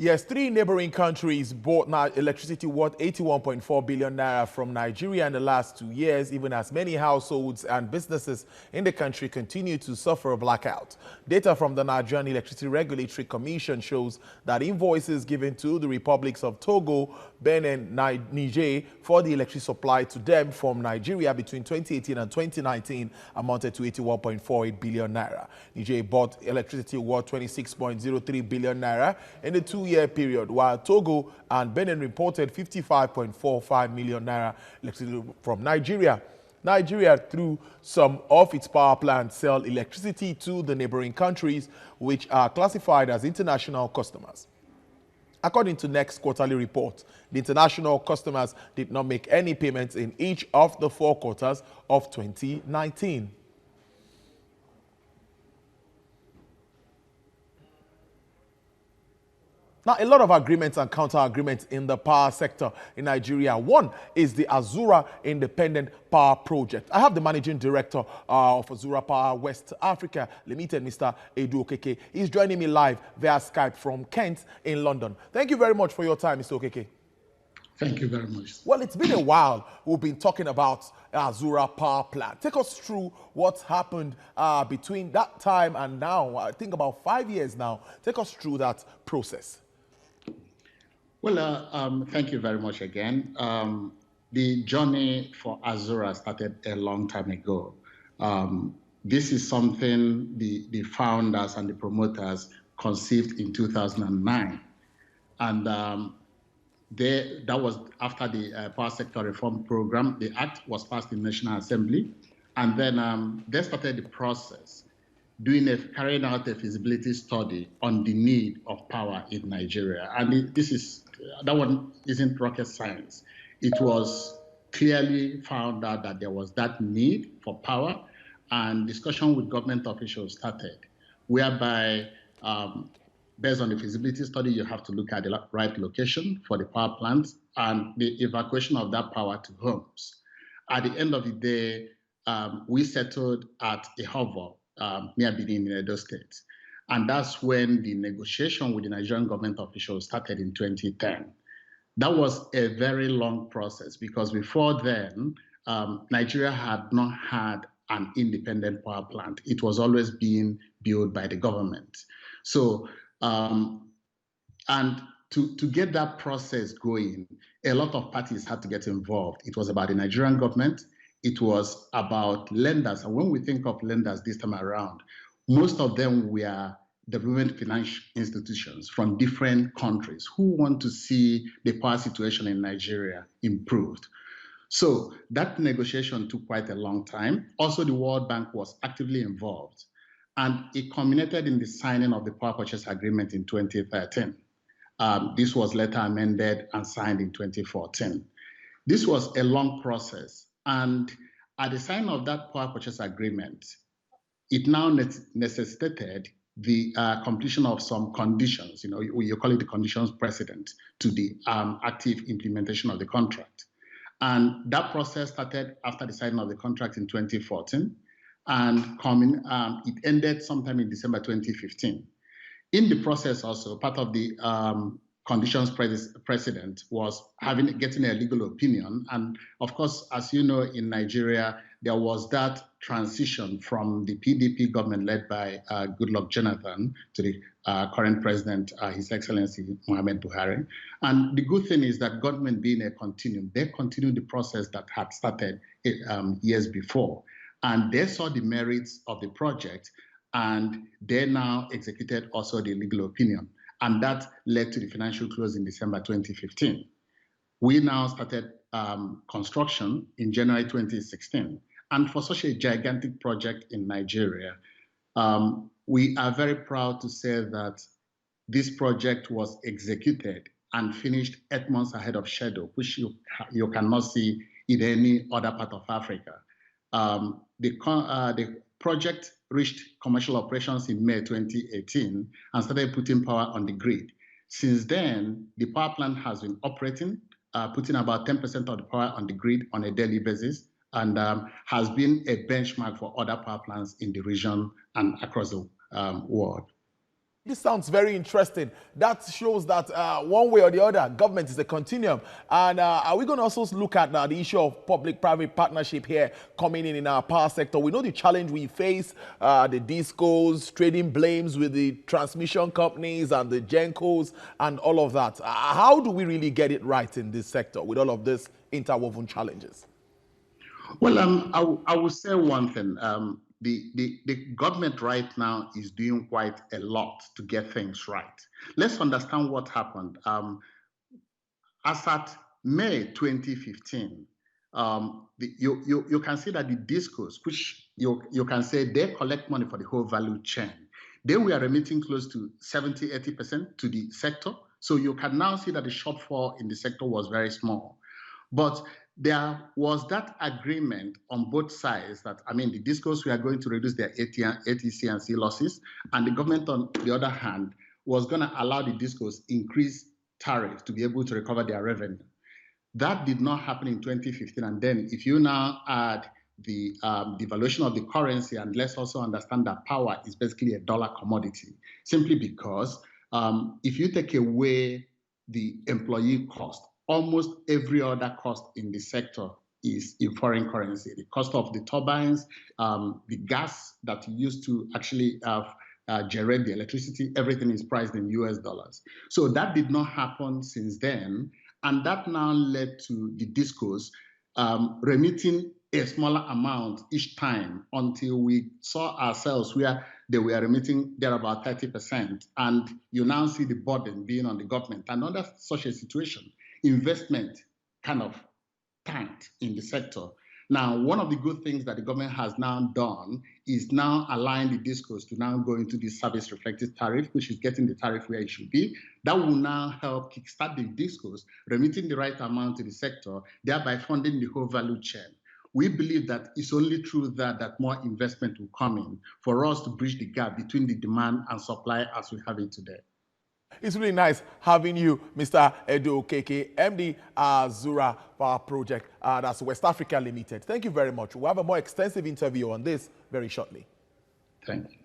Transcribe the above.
Yes, three neighboring countries bought electricity worth 81.4 billion naira from Nigeria in the last 2 years, even as many households and businesses in the country continue to suffer a blackout. Data from the Nigerian Electricity Regulatory Commission shows that invoices given to the republics of Togo, Benin, and Niger for the electricity supply to them from Nigeria between 2018 and 2019 amounted to 81.48 billion naira. Niger bought electricity worth 26.03 billion naira in the 2-year period, while Togo and Benin reported 55.45 million naira electricity from Nigeria. Nigeria, through some of its power plants, sell electricity to the neighboring countries, which are classified as international customers. According to NEC's quarterly report, the international customers did not make any payments in each of the 4 quarters of 2019. Now, a lot of agreements and counter-agreements in the power sector in Nigeria. One is the Azura Independent Power Project. I have the managing director of Azura Power West Africa Limited, Mr. Edu Okeke. He's joining me live via Skype from Kent in London. Thank you very much for your time, Mr. Okeke. Thank you very much. Well, it's been a while we've been talking about Azura Power Plant. Take us through what's happened between that time and now. I think about 5 years now. Take us through that process. Well, thank you very much again. The journey for Azura started a long time ago. This is something the founders and the promoters conceived in 2009. And that was after the Power Sector Reform Program. The Act was passed in National Assembly. And then they started the process, carrying out a feasibility study on the need of power in Nigeria. And that one isn't rocket science. It was clearly found out that there was that need for power, and discussion with government officials started, whereby based on the feasibility study, you have to look at the right location for the power plant and the evacuation of that power to homes. At the end of the day, we settled at a hovel near Benin in Edo State. And that's when the negotiation with the Nigerian government officials started in 2010. That was a very long process because before then, Nigeria had not had an independent power plant. It was always being built by the government. So, and to get that process going, a lot of parties had to get involved. It was about the Nigerian government. It was about lenders. And when we think of lenders this time around, most of them were development financial institutions from different countries who want to see the power situation in Nigeria improved. So that negotiation took quite a long time. Also, the World Bank was actively involved, and it culminated in the signing of the Power Purchase Agreement in 2013. This was later amended and signed in 2014. This was a long process, and at the signing of that Power Purchase Agreement, it now necessitated the completion of some conditions, you call it the conditions precedent to the active implementation of the contract. And that process started after the signing of the contract in 2014, and it ended sometime in December 2015. In the process also, part of the conditions precedent was getting a legal opinion. And of course, as you know, in Nigeria, there was that transition from the PDP government led by Goodluck Jonathan to the current president, His Excellency Muhammad Buhari. And the good thing is that government being a continuum, they continued the process that had started years before. And they saw the merits of the project, and they now executed also the legal opinion. And that led to the financial close in December 2015. We now started construction in January 2016. And for such a gigantic project in Nigeria, we are very proud to say that this project was executed and finished 8 months ahead of schedule, which you cannot see in any other part of Africa. The project reached commercial operations in May 2018 and started putting power on the grid. Since then, the power plant has been operating, putting about 10% of the power on the grid on a daily basis, and has been a benchmark for other power plants in the region and across the world. This sounds very interesting. That shows that one way or the other, government is a continuum. And are we going to also look at the issue of public-private partnership here coming in our power sector? We know the challenge we face, the discos, trading blames with the transmission companies and the gencos and all of that. How do we really get it right in this sector with all of these interwoven challenges? Well, I will say one thing. The government right now is doing quite a lot to get things right. Let's understand what happened. As at May 2015, you can see that the discos, which you can say they collect money for the whole value chain, they were remitting close to 70–80% to the sector. So you can now see that the shortfall in the sector was very small. But there was that agreement on both sides that, the discos were going to reduce their ATC&C losses, and the government, on the other hand, was going to allow the discos increase tariffs to be able to recover their revenue. That did not happen in 2015. And then if you now add the devaluation of the currency, and let's also understand that power is basically a dollar commodity, simply because if you take away the employee cost, almost every other cost in the sector is in foreign currency. The cost of the turbines, the gas that you use to actually generate the electricity, everything is priced in US dollars. So that did not happen since then. And that now led to the discos remitting a smaller amount each time until we saw ourselves where they were remitting there about 30%. And you now see the burden being on the government. And under such a situation, investment kind of tanked in the sector. Now, one of the good things that the government has now done is now align the discos to now go into the service reflective tariff, which is getting the tariff where it should be. That will now help kickstart the discos, remitting the right amount to the sector, thereby funding the whole value chain. We believe that it's only through that more investment will come in for us to bridge the gap between the demand and supply as we have it today. It's really nice having you, Mr. Edo Okeke, MD Zura Power Project, that's West Africa Limited. Thank you very much. We'll have a more extensive interview on this very shortly. Thank you.